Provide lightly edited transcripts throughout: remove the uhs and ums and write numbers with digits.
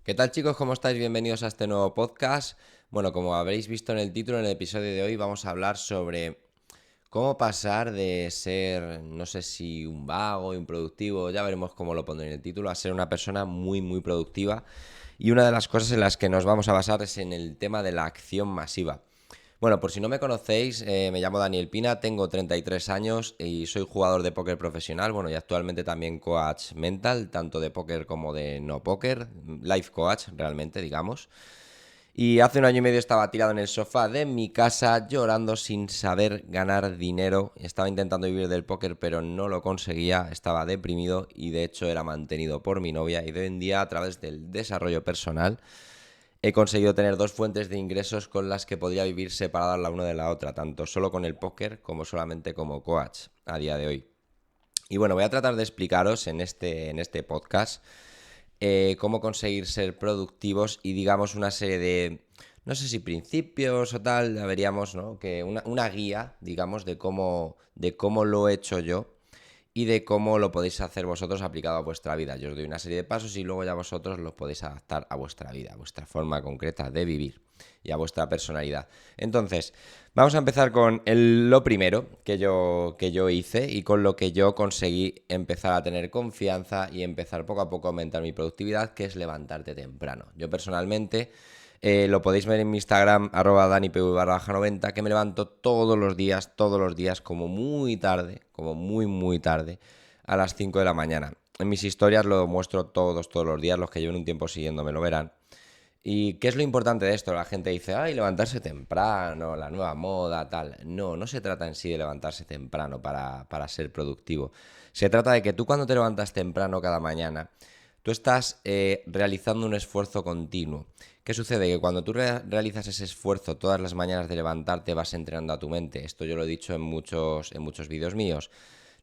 ¿Qué tal, chicos? ¿Cómo estáis? Bienvenidos a este nuevo podcast. Bueno, como habréis visto en el título, en el episodio de hoy vamos a hablar sobre cómo pasar de ser, no sé si un vago, improductivo, ya veremos cómo lo pondré en el título, a ser una persona muy productiva. Y una de las cosas en las que nos vamos a basar es en el tema de la acción masiva. Bueno, por si no me conocéis, me llamo Daniel Pina, tengo 33 años y soy jugador de póker profesional, bueno, y actualmente también coach mental, tanto de póker como de no póker, life coach realmente, digamos. Y hace un año y medio estaba tirado en el sofá de mi casa llorando sin saber ganar dinero. Estaba intentando vivir del póker, pero no lo conseguía, estaba deprimido y de hecho era mantenido por mi novia. Y de hoy en día, a través del desarrollo personal, he conseguido tener dos fuentes de ingresos con las que podría vivir separadas la una de la otra, tanto solo con el póker como solamente como coach a día de hoy. Y bueno, voy a tratar de explicaros en este podcast cómo conseguir ser productivos y digamos una serie de, no sé si principios o tal, ya veríamos, ¿no? Que una guía, digamos, de cómo lo he hecho yo y de cómo lo podéis hacer vosotros aplicado a vuestra vida. Yo os doy una serie de pasos y luego ya vosotros los podéis adaptar a vuestra vida, a vuestra forma concreta de vivir y a vuestra personalidad. Entonces, vamos a empezar con lo primero que yo hice y con lo que yo conseguí empezar a tener confianza y empezar poco a poco a aumentar mi productividad, que es levantarte temprano. Yo personalmente lo podéis ver en mi Instagram, @danipv_90, que me levanto todos los días, como muy tarde, como muy tarde, a las 5 de la mañana. En mis historias lo muestro todos los días, los que lleven un tiempo siguiéndome lo verán. ¿Y qué es lo importante de esto? La gente dice, ay, levantarse temprano, la nueva moda, tal. No, no se trata en sí de levantarse temprano para ser productivo. Se trata de que tú cuando te levantas temprano cada mañana, tú estás realizando un esfuerzo continuo. ¿Qué sucede? Que cuando tú realizas ese esfuerzo todas las mañanas de levantarte, vas entrenando a tu mente. Esto yo lo he dicho en muchos vídeos míos.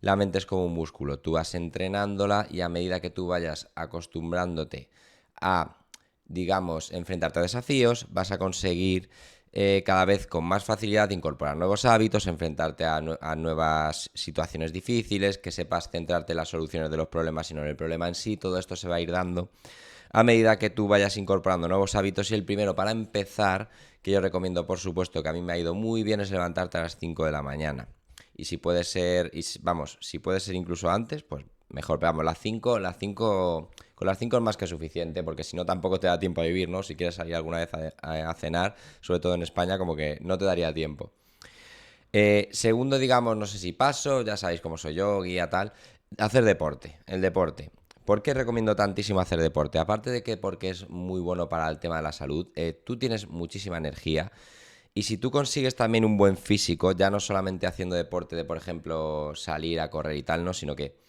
La mente es como un músculo. Tú vas entrenándola y a medida que tú vayas acostumbrándote a, digamos, enfrentarte a desafíos, vas a conseguir cada vez con más facilidad incorporar nuevos hábitos, enfrentarte a nuevas situaciones difíciles, que sepas centrarte en las soluciones de los problemas y no en el problema en sí. Todo esto se va a ir dando a medida que tú vayas incorporando nuevos hábitos. Y el primero, para empezar, que yo recomiendo, por supuesto, que a mí me ha ido muy bien, es levantarte a las 5 de la mañana. Y si puede ser, si puede ser incluso antes, pues mejor, pero vamos, con las 5 es más que suficiente, porque si no tampoco te da tiempo a vivir, ¿no? Si quieres salir alguna vez a cenar, sobre todo en España, como que no te daría tiempo. Segundo, digamos, no sé si paso, ya sabéis cómo soy yo, guía tal, hacer deporte, el deporte. ¿Por qué recomiendo tantísimo hacer deporte? Aparte de que porque es muy bueno para el tema de la salud, tú tienes muchísima energía y si tú consigues también un buen físico, ya no solamente haciendo deporte de, por ejemplo, salir a correr y tal, no, sino que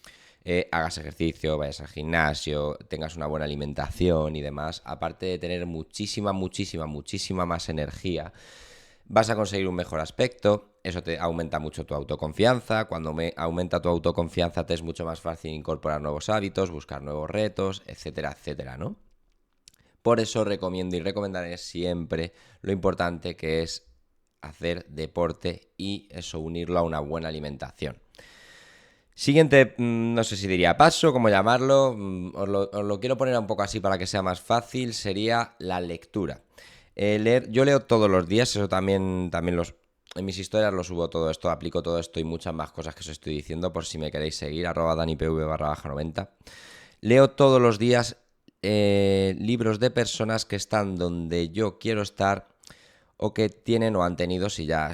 hagas ejercicio, vayas al gimnasio, tengas una buena alimentación y demás, aparte de tener muchísima más energía, vas a conseguir un mejor aspecto, eso te aumenta mucho tu autoconfianza, cuando aumenta tu autoconfianza te es mucho más fácil incorporar nuevos hábitos, buscar nuevos retos, etcétera, etcétera, ¿no? Por eso recomiendo y recomendaré siempre lo importante que es hacer deporte y eso unirlo a una buena alimentación. Siguiente, no sé si diría paso, cómo llamarlo, os lo quiero poner un poco así para que sea más fácil, sería la lectura. Yo leo todos los días, eso también en mis historias lo subo todo esto, aplico todo esto y muchas más cosas que os estoy diciendo por si me queréis seguir, @danipv_90. Leo todos los días libros de personas que están donde yo quiero estar o que tienen o han tenido, si ya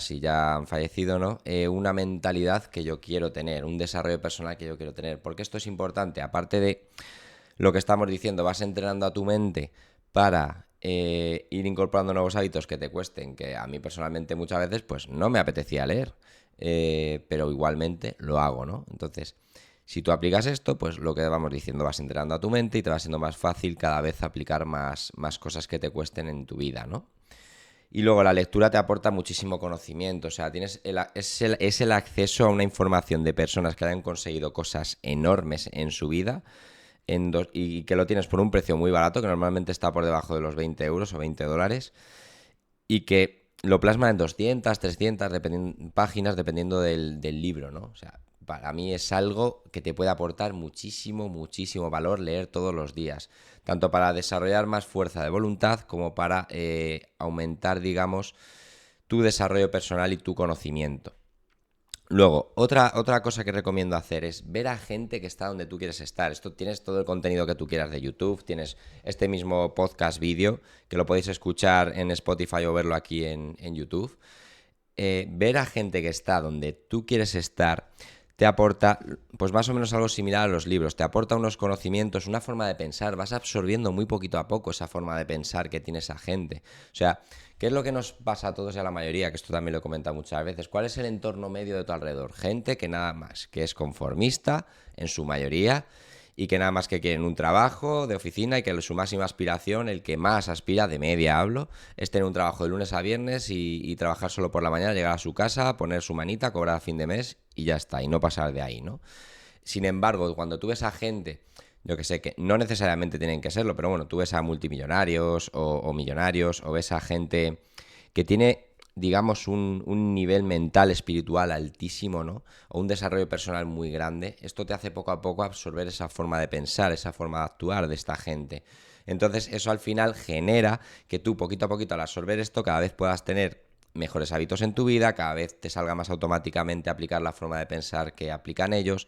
han fallecido, ¿no? Una mentalidad que yo quiero tener, un desarrollo personal que yo quiero tener. Porque esto es importante, aparte de lo que estamos diciendo, vas entrenando a tu mente para ir incorporando nuevos hábitos que te cuesten, que a mí personalmente muchas veces pues no me apetecía leer, pero igualmente lo hago, ¿no? Entonces, si tú aplicas esto, pues lo que vamos diciendo, vas entrenando a tu mente y te va siendo más fácil cada vez aplicar más cosas que te cuesten en tu vida, ¿no? Y luego la lectura te aporta muchísimo conocimiento, o sea, es el acceso a una información de personas que hayan conseguido cosas enormes en su vida y que lo tienes por un precio muy barato, que normalmente está por debajo de los 20 euros o $20, y que lo plasman en 200, 300 páginas dependiendo del libro, ¿no? O sea, para mí es algo que te puede aportar muchísimo, muchísimo valor leer todos los días, tanto para desarrollar más fuerza de voluntad como para aumentar, digamos, tu desarrollo personal y tu conocimiento. Luego, otra cosa que recomiendo hacer es ver a gente que está donde tú quieres estar. Esto tienes todo el contenido que tú quieras de YouTube, tienes este mismo podcast vídeo, que lo podéis escuchar en Spotify o verlo aquí en YouTube. Ver a gente que está donde tú quieres estar te aporta, pues más o menos algo similar a los libros, te aporta unos conocimientos, una forma de pensar, vas absorbiendo muy poquito a poco esa forma de pensar que tiene esa gente. O sea, ¿qué es lo que nos pasa a todos y a la mayoría? Que esto también lo he comentado muchas veces. ¿Cuál es el entorno medio de tu alrededor? Gente que nada más, que es conformista en su mayoría y que nada más que quieren un trabajo de oficina y que su máxima aspiración, el que más aspira, de media hablo, es tener un trabajo de lunes a viernes y trabajar solo por la mañana, llegar a su casa, poner su manita, cobrar a fin de mes y ya está, y no pasar de ahí, ¿no? Sin embargo, cuando tú ves a gente, yo que sé, que no necesariamente tienen que serlo, pero bueno, tú ves a multimillonarios o millonarios, o ves a gente que tiene, digamos, un nivel mental, espiritual altísimo, ¿no? O un desarrollo personal muy grande, esto te hace poco a poco absorber esa forma de pensar, esa forma de actuar de esta gente. Entonces, eso al final genera que tú, poquito a poquito, al absorber esto, cada vez puedas tener mejores hábitos en tu vida, cada vez te salga más automáticamente aplicar la forma de pensar que aplican ellos,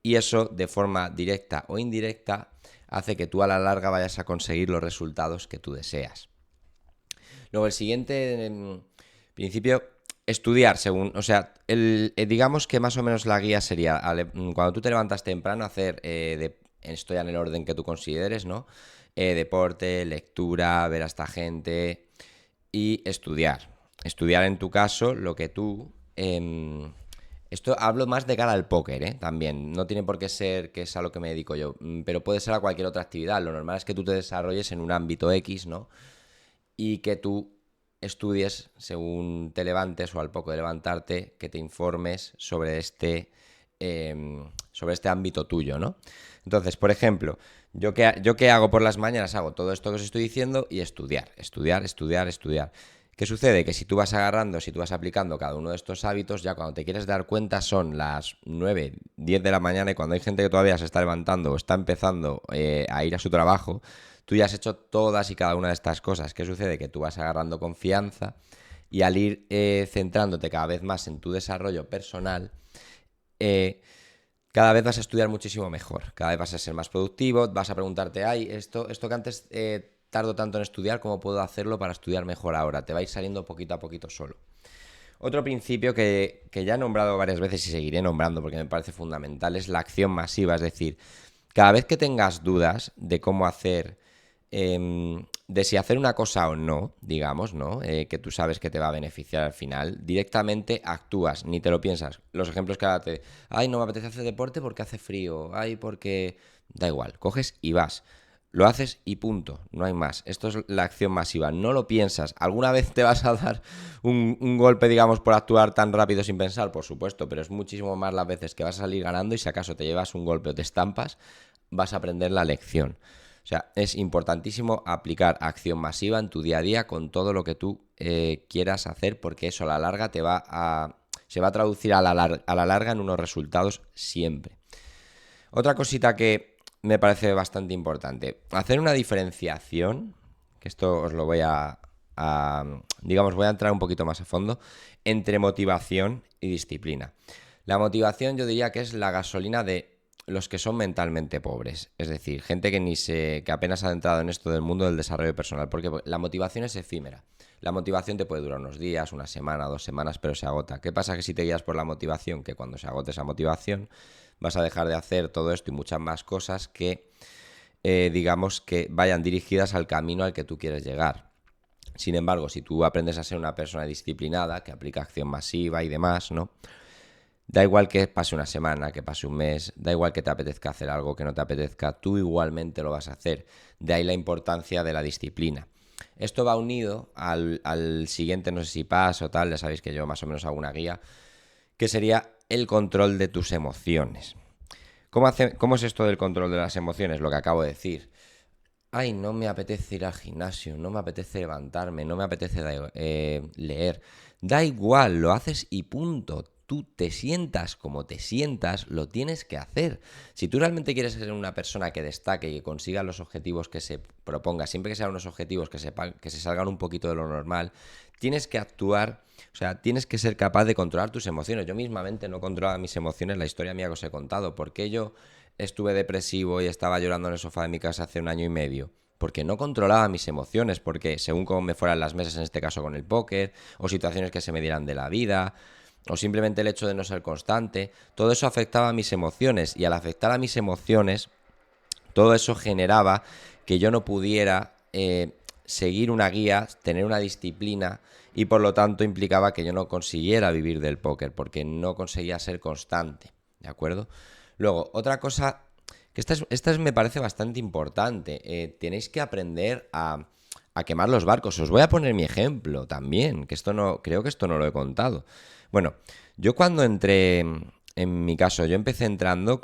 y eso, de forma directa o indirecta, hace que tú a la larga vayas a conseguir los resultados que tú deseas. Luego, el siguiente principio, estudiar según, o sea, digamos que más o menos la guía sería, cuando tú te levantas temprano, hacer, esto ya en el orden que tú consideres, ¿no? Deporte, lectura, ver a esta gente y estudiar. Estudiar en tu caso lo que tú... esto hablo más de cara al póker, ¿eh? También. No tiene por qué ser que es a lo que me dedico yo, pero puede ser a cualquier otra actividad. Lo normal es que tú te desarrolles en un ámbito X, ¿no? Y que tú estudies según te levantes o al poco de levantarte, que te informes sobre este ámbito tuyo, ¿no? Entonces, por ejemplo, yo qué hago por las mañanas, hago todo esto que os estoy diciendo y estudiar, estudiar, estudiar, estudiar. ¿Qué sucede? Que si tú vas agarrando, si tú vas aplicando cada uno de estos hábitos, ya cuando te quieres dar cuenta son las 9, 10 de la mañana y cuando hay gente que todavía se está levantando o está empezando a ir a su trabajo, tú ya has hecho todas y cada una de estas cosas. ¿Qué sucede? Que tú vas agarrando confianza y al ir centrándote cada vez más en tu desarrollo personal, cada vez vas a estudiar muchísimo mejor, cada vez vas a ser más productivo, vas a preguntarte, ay, esto que antes tardo tanto en estudiar, ¿cómo puedo hacerlo para estudiar mejor ahora? Te va a ir saliendo poquito a poquito solo. Otro principio que ya he nombrado varias veces y seguiré nombrando porque me parece fundamental es la acción masiva, es decir, cada vez que tengas dudas de cómo hacer, de si hacer una cosa o no, digamos, ¿no? Que tú sabes que te va a beneficiar al final, directamente actúas, ni te lo piensas. Los ejemplos que ahora te... Ay, no me apetece hacer deporte porque hace frío, ay, porque... Da igual, coges y vas. Lo haces y punto, no hay más. Esto es la acción masiva, no lo piensas. ¿Alguna vez te vas a dar un golpe, digamos, por actuar tan rápido sin pensar? Por supuesto, pero es muchísimo más las veces que vas a salir ganando y si acaso te llevas un golpe o te estampas, vas a aprender la lección. O sea, es importantísimo aplicar acción masiva en tu día a día con todo lo que tú quieras hacer porque eso a la larga se va a traducir a la larga en unos resultados siempre. Otra cosita que me parece bastante importante, hacer una diferenciación, que esto os lo digamos, voy a entrar un poquito más a fondo, entre motivación y disciplina. La motivación yo diría que es la gasolina de los que son mentalmente pobres, es decir, gente que apenas ha entrado en esto del mundo del desarrollo personal, porque la motivación es efímera. La motivación te puede durar unos días, una semana, 2 semanas, pero se agota. ¿Qué pasa? Que si te guías por la motivación, que cuando se agote esa motivación, vas a dejar de hacer todo esto y muchas más cosas que, digamos, que vayan dirigidas al camino al que tú quieres llegar. Sin embargo, si tú aprendes a ser una persona disciplinada, que aplica acción masiva y demás, ¿no? Da igual que pase una semana, que pase un mes, da igual que te apetezca hacer algo, que no te apetezca, tú igualmente lo vas a hacer. De ahí la importancia de la disciplina. Esto va unido al siguiente, no sé si paso o tal, ya sabéis que yo más o menos hago una guía, que sería el control de tus emociones. ¿Cómo es esto del control de las emociones? Lo que acabo de decir. Ay, no me apetece ir al gimnasio, no me apetece levantarme, no me apetece leer. Da igual, lo haces y punto. tú te sientas como te sientas, lo tienes que hacer. Si tú realmente quieres ser una persona que destaque y que consiga los objetivos que se proponga, siempre que sean unos objetivos que se salgan un poquito de lo normal, tienes que actuar, o sea, tienes que ser capaz de controlar tus emociones. Yo mismamente no controlaba mis emociones, la historia mía que os he contado. ¿Por qué yo estuve depresivo y estaba llorando en el sofá de mi casa hace 1 año y medio? Porque no controlaba mis emociones, porque según cómo me fueran las mesas, en este caso con el póker, o situaciones que se me dieran de la vida, o simplemente el hecho de no ser constante, todo eso afectaba a mis emociones, y al afectar a mis emociones, todo eso generaba que yo no pudiera seguir una guía, tener una disciplina, y por lo tanto implicaba que yo no consiguiera vivir del póker, porque no conseguía ser constante, ¿de acuerdo? Luego, otra cosa que me parece bastante importante. Tenéis que aprender a quemar los barcos. Os voy a poner mi ejemplo también, que creo que esto no lo he contado. Bueno, yo cuando entré, en mi caso, yo empecé entrando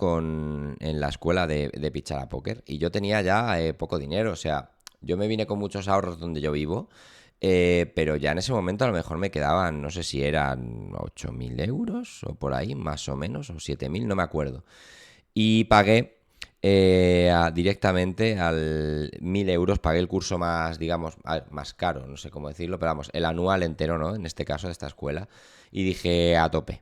en la escuela de pitchar a póker, y yo tenía ya poco dinero. O sea, yo me vine con muchos ahorros donde yo vivo, pero ya en ese momento a lo mejor me quedaban, no sé si eran 8.000 euros o por ahí, más o menos, o 7.000, no me acuerdo. Y pagué directamente al 1.000 euros, pagué el curso más, digamos, más caro, no sé cómo decirlo, pero vamos, el anual entero, ¿no? En este caso de esta escuela, y dije a tope.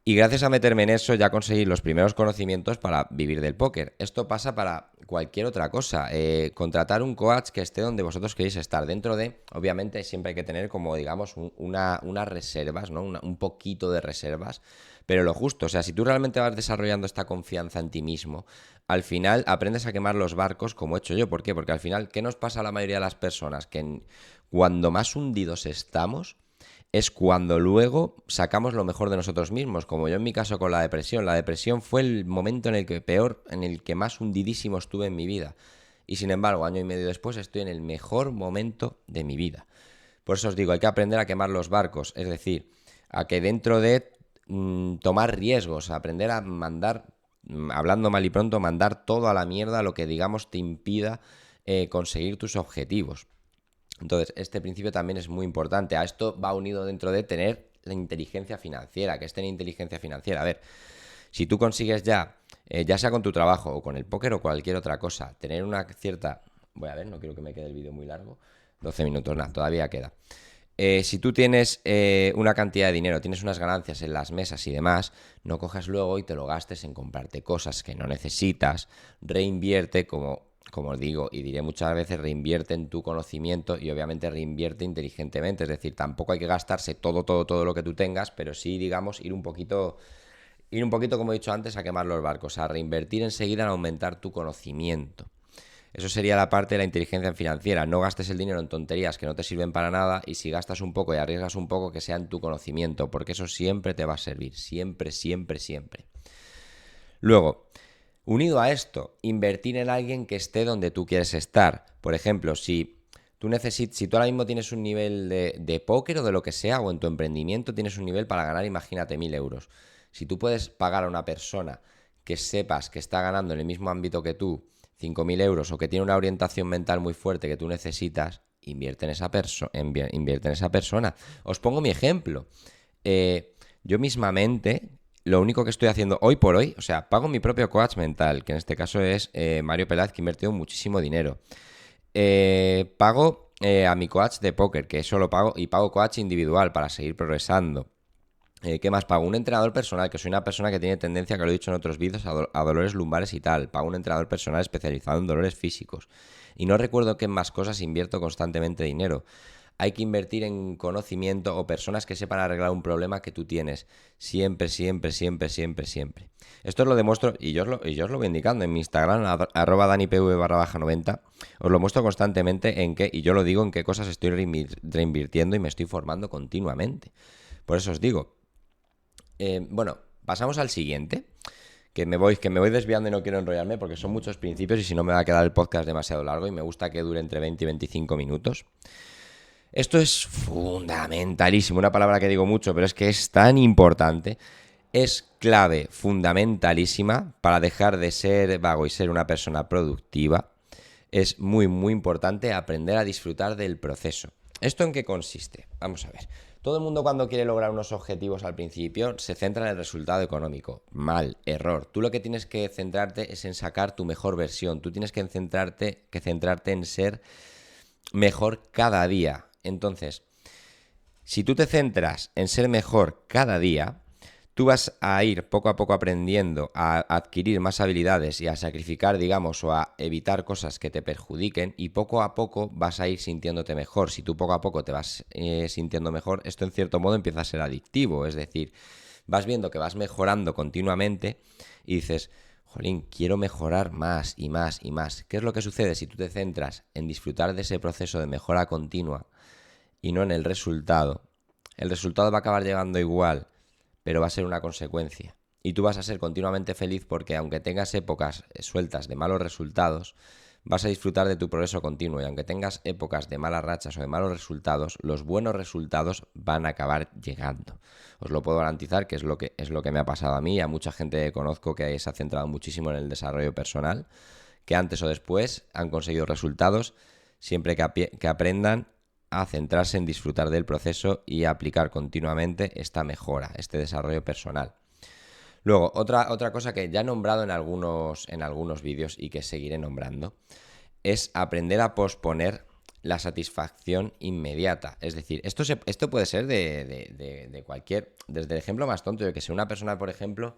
Y gracias a meterme en eso ya conseguí los primeros conocimientos para vivir del póker. Esto pasa para cualquier otra cosa. Contratar un coach que esté donde vosotros queréis estar. Dentro de, obviamente, siempre hay que tener como, digamos, unas reservas, ¿no? Un poquito de reservas, pero lo justo. O sea, si tú realmente vas desarrollando esta confianza en ti mismo, al final aprendes a quemar los barcos como he hecho yo. ¿Por qué? Porque al final, ¿qué nos pasa a la mayoría de las personas? Que cuando más hundidos estamos, es cuando luego sacamos lo mejor de nosotros mismos, como yo en mi caso con la depresión. La depresión fue el momento en el que más hundidísimo estuve en mi vida. Y sin embargo, 1 año y medio después estoy en el mejor momento de mi vida. Por eso os digo, hay que aprender a quemar los barcos, es decir, a que dentro de tomar riesgos, a aprender a mandar, hablando mal y pronto, mandar todo a la mierda lo que digamos te impida conseguir tus objetivos. Entonces, este principio también es muy importante. A esto va unido dentro de tener la inteligencia financiera. ¿Qué es tener inteligencia financiera? A ver, si tú consigues ya sea con tu trabajo o con el póker o cualquier otra cosa, tener una cierta... Voy a ver, no quiero que me quede el vídeo muy largo. 12 minutos, nada, todavía queda. Si tú tienes una cantidad de dinero, tienes unas ganancias en las mesas y demás, no cojas luego y te lo gastes en comprarte cosas que no necesitas. Reinvierte, como digo y diré muchas veces, reinvierte en tu conocimiento, y obviamente reinvierte inteligentemente. Es decir, tampoco hay que gastarse todo lo que tú tengas, pero sí, digamos, ir un poquito, como he dicho antes, a quemar los barcos, a reinvertir enseguida en aumentar tu conocimiento. Eso sería la parte de la inteligencia financiera. No gastes el dinero en tonterías que no te sirven para nada, y si gastas un poco y arriesgas un poco, que sea en tu conocimiento, porque eso siempre te va a servir. Siempre, siempre, siempre. Luego, unido a esto, invertir en alguien que esté donde tú quieres estar. Por ejemplo, si tú ahora mismo tienes un nivel de póker o de lo que sea, o en tu emprendimiento tienes un nivel para ganar, imagínate, 1.000 euros. Si tú puedes pagar a una persona que sepas que está ganando en el mismo ámbito que tú 5.000 euros, o que tiene una orientación mental muy fuerte que tú necesitas, invierte en esa persona. Os pongo mi ejemplo. Yo mismamente, lo único que estoy haciendo hoy por hoy, o sea, pago mi propio coach mental, que en este caso es Mario Peláez, que ha invertido muchísimo dinero. Pago a mi coach de póker, que eso lo pago, y pago coach individual para seguir progresando. ¿Qué más pago? Un entrenador personal, que soy una persona que tiene tendencia, que lo he dicho en otros vídeos, a dolores lumbares y tal. Pago un entrenador personal especializado en dolores físicos. Y no recuerdo qué más cosas invierto constantemente dinero. Hay que invertir en conocimiento o personas que sepan arreglar un problema que tú tienes. Siempre, siempre, siempre, siempre, siempre. Esto os lo demuestro, y yo os lo voy indicando en mi Instagram, @danipv_90. Os lo muestro constantemente y yo lo digo, en qué cosas estoy reinvirtiendo y me estoy formando continuamente. Por eso os digo. Bueno, pasamos al siguiente, que me voy desviando y no quiero enrollarme porque son muchos principios, y si no me va a quedar el podcast demasiado largo, y me gusta que dure entre 20 y 25 minutos. Esto es fundamentalísimo, una palabra que digo mucho, pero es que es tan importante. Es clave, fundamentalísima para dejar de ser vago y ser una persona productiva. Es muy, muy importante aprender a disfrutar del proceso. ¿Esto en qué consiste? Vamos a ver. Todo el mundo cuando quiere lograr unos objetivos al principio se centra en el resultado económico. Mal, error. Tú lo que tienes que centrarte es en sacar tu mejor versión. Tú tienes que centrarte en ser mejor cada día. Entonces, si tú te centras en ser mejor cada día, tú vas a ir poco a poco aprendiendo a adquirir más habilidades y a sacrificar, digamos, o a evitar cosas que te perjudiquen, y poco a poco vas a ir sintiéndote mejor. Si tú poco a poco te vas sintiendo mejor, esto en cierto modo empieza a ser adictivo, es decir, vas viendo que vas mejorando continuamente y dices, jolín, quiero mejorar más y más y más. ¿Qué es lo que sucede si tú te centras en disfrutar de ese proceso de mejora continua y no en el resultado? El resultado va a acabar llegando igual, pero va a ser una consecuencia. Y tú vas a ser continuamente feliz porque aunque tengas épocas sueltas de malos resultados, vas a disfrutar de tu progreso continuo. Y aunque tengas épocas de malas rachas o de malos resultados, los buenos resultados van a acabar llegando. Os lo puedo garantizar, que es lo que me ha pasado a mí y a mucha gente que conozco que se ha centrado muchísimo en el desarrollo personal, que antes o después han conseguido resultados siempre que aprendan a centrarse en disfrutar del proceso y a aplicar continuamente esta mejora, este desarrollo personal. Luego, otra cosa que ya he nombrado en algunos vídeos y que seguiré nombrando, es aprender a posponer la satisfacción inmediata. Es decir, esto puede ser de cualquier, desde el ejemplo más tonto, de que si una persona, por ejemplo,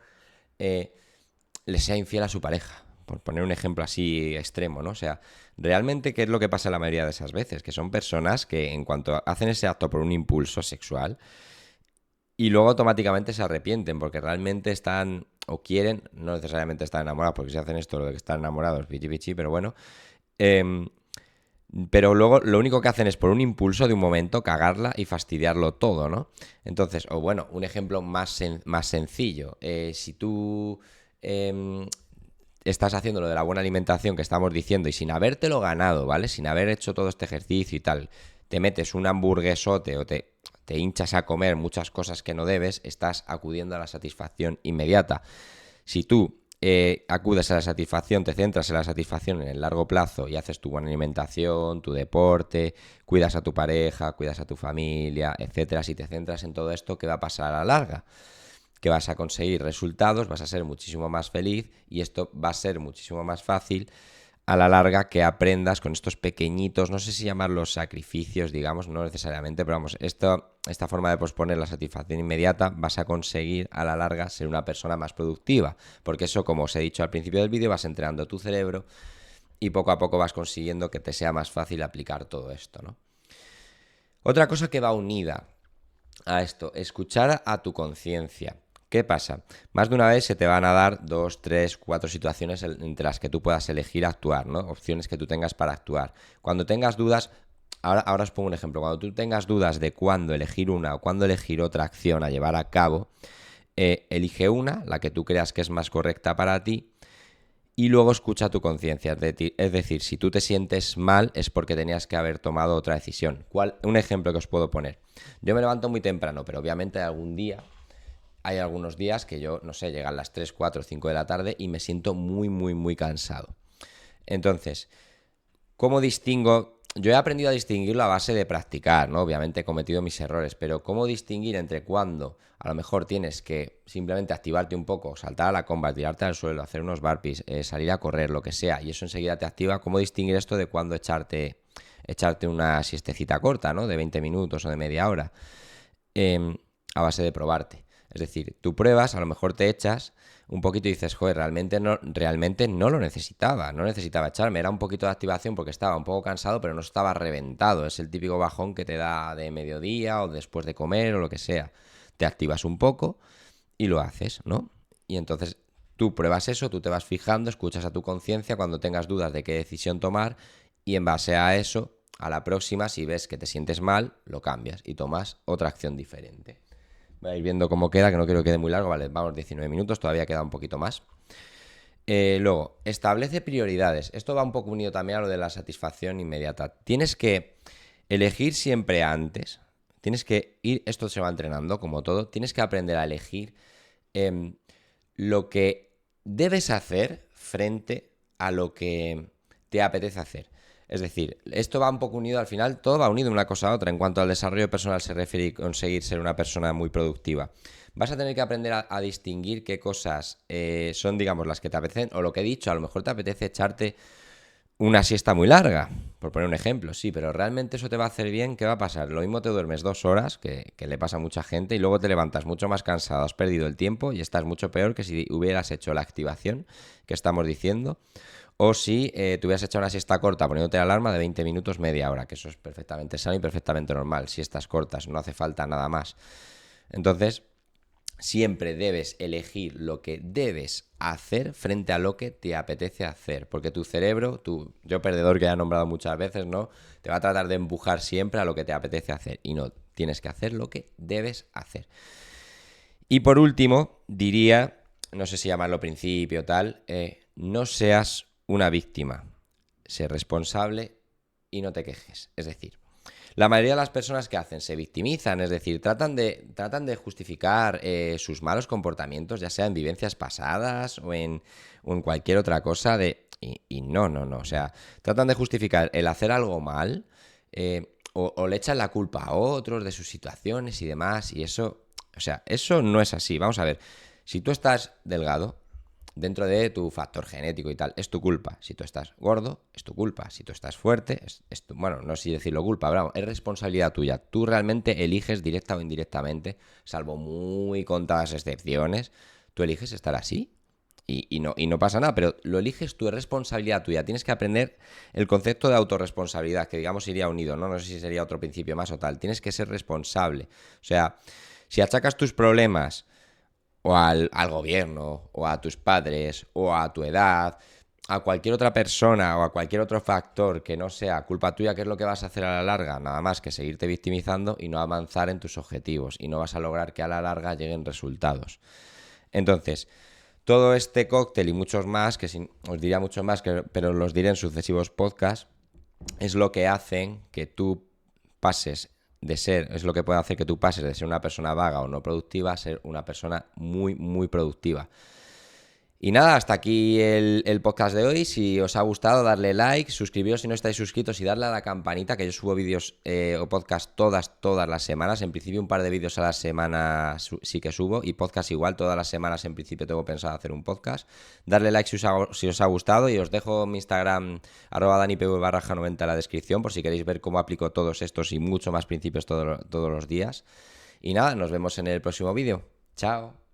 le sea infiel a su pareja, por poner un ejemplo así extremo, ¿no? O sea, realmente, ¿qué es lo que pasa la mayoría de esas veces? Que son personas que en cuanto hacen ese acto por un impulso sexual y luego automáticamente se arrepienten porque realmente están o quieren, no necesariamente están enamorados, porque si hacen esto lo de que están enamorados, pichi pichi, pero bueno, pero luego lo único que hacen es por un impulso de un momento cagarla y fastidiarlo todo, ¿no? Entonces, o bueno, un ejemplo más sencillo, si tú estás haciendo lo de la buena alimentación que estamos diciendo y sin habértelo ganado, ¿vale? Sin haber hecho todo este ejercicio y tal, te metes un hamburguesote o te hinchas a comer muchas cosas que no debes, estás acudiendo a la satisfacción inmediata. Si tú acudes a la satisfacción, te centras en la satisfacción en el largo plazo y haces tu buena alimentación, tu deporte, cuidas a tu pareja, cuidas a tu familia, etcétera, si te centras en todo esto, ¿qué va a pasar a la larga? Que vas a conseguir resultados, vas a ser muchísimo más feliz y esto va a ser muchísimo más fácil a la larga que aprendas con estos pequeñitos, no sé si llamarlos sacrificios, digamos, no necesariamente, pero vamos, esta forma de posponer la satisfacción inmediata, vas a conseguir a la larga ser una persona más productiva, porque eso, como os he dicho al principio del vídeo, vas entrenando tu cerebro y poco a poco vas consiguiendo que te sea más fácil aplicar todo esto, ¿no? Otra cosa que va unida a esto, escuchar a tu conciencia. ¿Qué pasa? Más de una vez se te van a dar 2, 3, 4 situaciones entre las que tú puedas elegir actuar, ¿no? Opciones que tú tengas para actuar. Cuando tengas dudas, ahora os pongo un ejemplo. Cuando tú tengas dudas de cuándo elegir una o cuándo elegir otra acción a llevar a cabo, elige una, la que tú creas que es más correcta para ti, y luego escucha tu conciencia. Es decir, si tú te sientes mal es porque tenías que haber tomado otra decisión. Un ejemplo que os puedo poner. Yo me levanto muy temprano, pero obviamente hay algunos días que yo, no sé, llegan las 3, 4, 5 de la tarde y me siento muy, muy, muy cansado. Entonces, ¿cómo distingo? Yo he aprendido a distinguirlo a base de practicar, ¿no? Obviamente he cometido mis errores, pero ¿cómo distinguir entre cuando a lo mejor tienes que simplemente activarte un poco, saltar a la comba, tirarte al suelo, hacer unos burpees, salir a correr, lo que sea, y eso enseguida te activa? ¿Cómo distinguir esto de cuando echarte una siestecita corta, ¿no? De 20 minutos o de media hora, a base de probarte? Es decir, tú pruebas, a lo mejor te echas un poquito y dices, joder, realmente no lo necesitaba, no necesitaba echarme, era un poquito de activación porque estaba un poco cansado, pero no estaba reventado, es el típico bajón que te da de mediodía o después de comer o lo que sea. Te activas un poco y lo haces, ¿no? Y entonces tú pruebas eso, tú te vas fijando, escuchas a tu conciencia cuando tengas dudas de qué decisión tomar y en base a eso, a la próxima, si ves que te sientes mal, lo cambias y tomas otra acción diferente. Voy a ir viendo cómo queda, que no quiero que quede muy largo, vale, vamos 19 minutos, todavía queda un poquito más. Luego, establece prioridades. Esto va un poco unido también a lo de la satisfacción inmediata. Tienes que elegir siempre antes, tienes que ir, esto se va entrenando como todo, tienes que aprender a elegir lo que debes hacer frente a lo que te apetece hacer. Es decir, esto va un poco unido al final, todo va unido una cosa a otra en cuanto al desarrollo personal se refiere y conseguir ser una persona muy productiva. Vas a tener que aprender a distinguir qué cosas son, digamos, las que te apetecen, o lo que he dicho, a lo mejor te apetece echarte una siesta muy larga, por poner un ejemplo, sí, pero realmente eso te va a hacer bien, ¿qué va a pasar? Lo mismo te duermes 2 horas, que le pasa a mucha gente, y luego te levantas mucho más cansado, has perdido el tiempo y estás mucho peor que si hubieras hecho la activación que estamos diciendo, o si te hubieras hecho una siesta corta poniéndote la alarma de 20 minutos, media hora, que eso es perfectamente sano y perfectamente normal, siestas cortas, no hace falta nada más. Entonces, siempre debes elegir lo que debes hacer frente a lo que te apetece hacer. Porque tu cerebro, yo perdedor que ya he nombrado muchas veces, ¿no? Te va a tratar de empujar siempre a lo que te apetece hacer. Y no, tienes que hacer lo que debes hacer. Y por último, diría, no sé si llamarlo principio o tal, no seas una víctima. Sé responsable y no te quejes. Es decir, la mayoría de las personas que hacen se victimizan, es decir, tratan de justificar sus malos comportamientos, ya sea en vivencias pasadas o en cualquier otra cosa, y no, o sea, tratan de justificar el hacer algo mal o le echan la culpa a otros de sus situaciones y demás, y eso, o sea, eso no es así. Vamos a ver, si tú estás delgado, dentro de tu factor genético y tal, es tu culpa. Si tú estás gordo, es tu culpa. Si tú estás fuerte, bueno, no sé si decirlo culpa, bravo, es responsabilidad tuya. Tú realmente eliges directa o indirectamente, salvo muy contadas excepciones, tú eliges estar así. Y no pasa nada, pero lo eliges tú, es responsabilidad tuya. Tienes que aprender el concepto de autorresponsabilidad, que digamos iría unido, ¿no? No sé si sería otro principio más o tal. Tienes que ser responsable. O sea, si achacas tus problemas o al gobierno, o a tus padres, o a tu edad, a cualquier otra persona o a cualquier otro factor que no sea culpa tuya, ¿qué es lo que vas a hacer a la larga? Nada más que seguirte victimizando y no avanzar en tus objetivos, y no vas a lograr que a la larga lleguen resultados. Entonces, todo este cóctel y muchos más, os diría mucho más, pero los diré en sucesivos podcasts, es lo que hacen que tú pases es lo que puede hacer que tú pases de ser una persona vaga o no productiva a ser una persona muy, muy productiva. Y nada, hasta aquí el podcast de hoy. Si os ha gustado, darle like, suscribiros si no estáis suscritos y darle a la campanita, que yo subo vídeos o podcast todas las semanas. En principio un par de vídeos a la semana sí que subo, y podcast igual, todas las semanas en principio tengo pensado hacer un podcast. Darle like si os ha gustado, y os dejo mi Instagram @danipv_90 en la descripción por si queréis ver cómo aplico todos estos y mucho más principios todos los días. Y nada, nos vemos en el próximo vídeo. Chao.